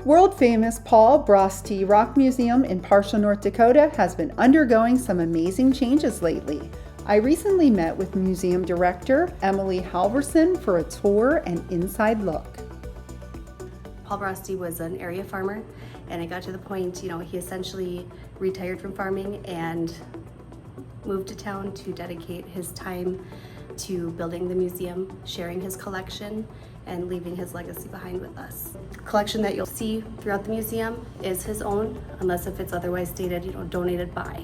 World-famous Paul Broste Rock Museum in Parshall, North Dakota has been undergoing some amazing changes lately. I recently met with museum director Emily Halverson for a tour and inside look. Paul Broste was an area farmer, and it got to the point, he essentially retired from farming and moved to town to dedicate his time to building the museum, sharing his collection, and leaving his legacy behind with us. The collection that you'll see throughout the museum is his own, unless if it's otherwise stated, donated by.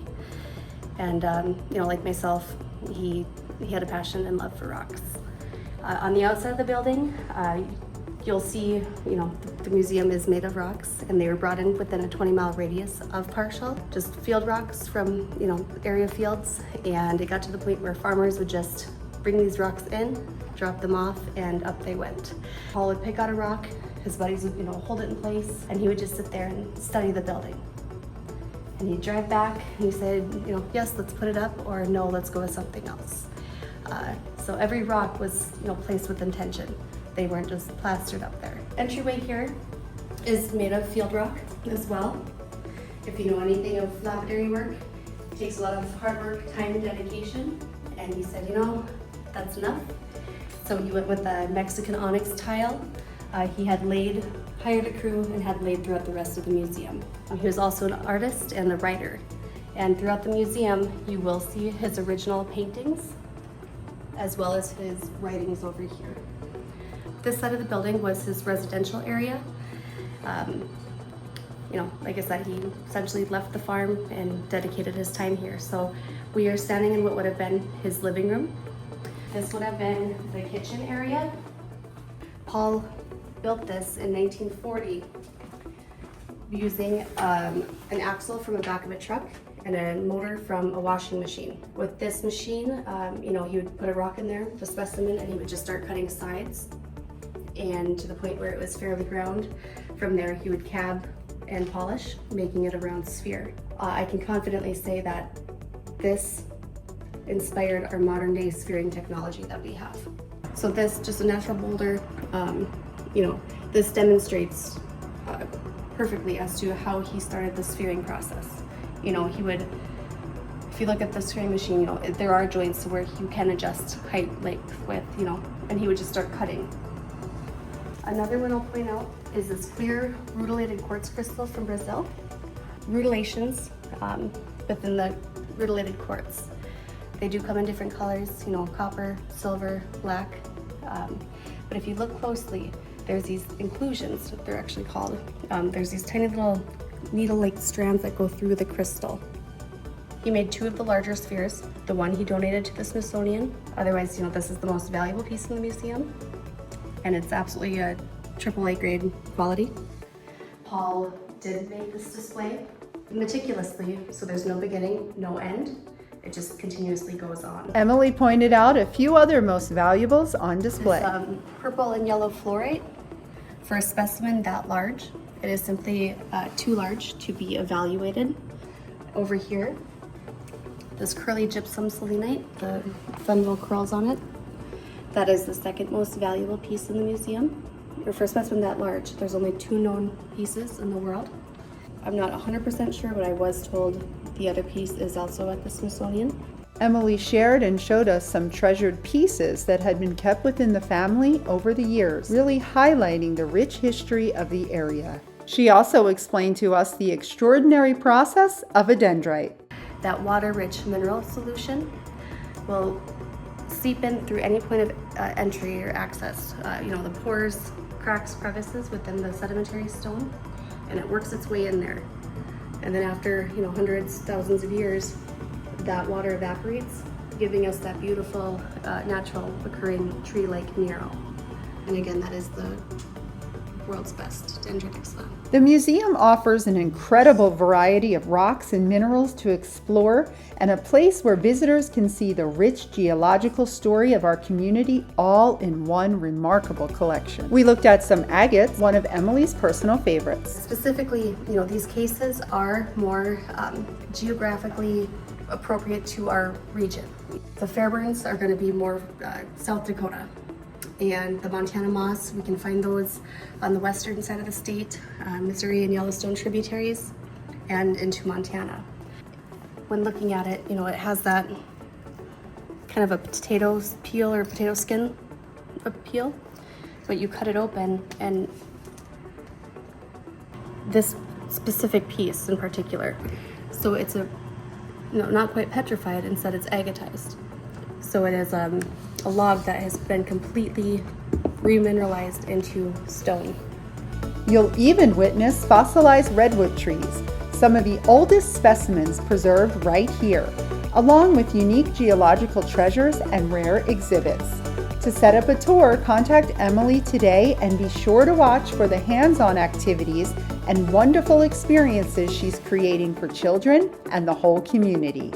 And like myself, he had a passion and love for rocks. On the outside of the building, you'll see, the museum is made of rocks, and they were brought in within a 20-mile radius of Parshall, just field rocks from, area fields. And it got to the point where farmers would just bring these rocks in, drop them off, and up they went. Paul would pick out a rock, his buddies would, hold it in place, and he would just sit there and study the building. And he'd drive back and he said, yes, let's put it up, or no, let's go with something else. So every rock was, placed with intention. They weren't just plastered up there. Entryway here is made of field rock as well. If you know anything of lapidary work, it takes a lot of hard work, time, and dedication. And he said, that's enough. So he went with the Mexican onyx tile. He had hired a crew and had laid throughout the rest of the museum. He was also an artist and a writer. And throughout the museum, you will see his original paintings, as well as his writings over here. This side of the building was his residential area. Like I said, he essentially left the farm and dedicated his time here. So we are standing in what would have been his living room. This would have been the kitchen area. Paul built this in 1940 using an axle from the back of a truck and a motor from a washing machine. With this machine, he would put a rock in there, the specimen, and he would just start cutting sides. And to the point where it was fairly round. From there, he would cab and polish, making it a round sphere. I can confidently say that this inspired our modern day sphering technology that we have. So this, just a natural boulder, this demonstrates perfectly as to how he started the sphering process. He would, if you look at the sphering machine, there are joints where you can adjust height, length, width, and he would just start cutting. Another one I'll point out is this clear rutilated quartz crystal from Brazil. Rutilations within the rutilated quartz. They do come in different colors, copper, silver, black. But if you look closely, there's these inclusions, they're actually called. There's these tiny little needle-like strands that go through the crystal. He made 2 of the larger spheres. The one he donated to the Smithsonian. Otherwise, this is the most valuable piece in the museum. And it's absolutely a AAA grade quality. Paul did make this display meticulously, so there's no beginning, no end. It just continuously goes on. Emily pointed out a few other most valuables on display. This, purple and yellow fluorite. For a specimen that large, it is simply too large to be evaluated. Over here, this curly gypsum selenite, the fun little curls on it. That is the second most valuable piece in the museum. For a specimen that large, there's only 2 known pieces in the world. I'm not 100% sure, but I was told the other piece is also at the Smithsonian. Emily shared and showed us some treasured pieces that had been kept within the family over the years, really highlighting the rich history of the area. She also explained to us the extraordinary process of a dendrite. That water-rich mineral solution will seep in through any point of entry or access. The pores, cracks, crevices within the sedimentary stone, and it works its way in there. And then after, hundreds, thousands of years, that water evaporates, giving us that beautiful, natural occurring tree-like mineral. And again, that is the world's best dendritic slab. The museum offers an incredible variety of rocks and minerals to explore, and a place where visitors can see the rich geological story of our community all in one remarkable collection. We looked at some agates, one of Emily's personal favorites. Specifically, these cases are more geographically appropriate to our region. The Fairburns are going to be more South Dakota. and the Montana moss. We can find those on the western side of the state, Missouri and Yellowstone tributaries, and into Montana. When looking at it, you know, it has that kind of a potato peel or potato skin peel, but you cut it open, and this specific piece in particular, so it's not quite petrified, instead it's agatized. So it is a log that has been completely remineralized into stone. You'll even witness fossilized redwood trees, some of the oldest specimens preserved right here, along with unique geological treasures and rare exhibits. To set up a tour, contact Emily today and be sure to watch for the hands-on activities and wonderful experiences she's creating for children and the whole community.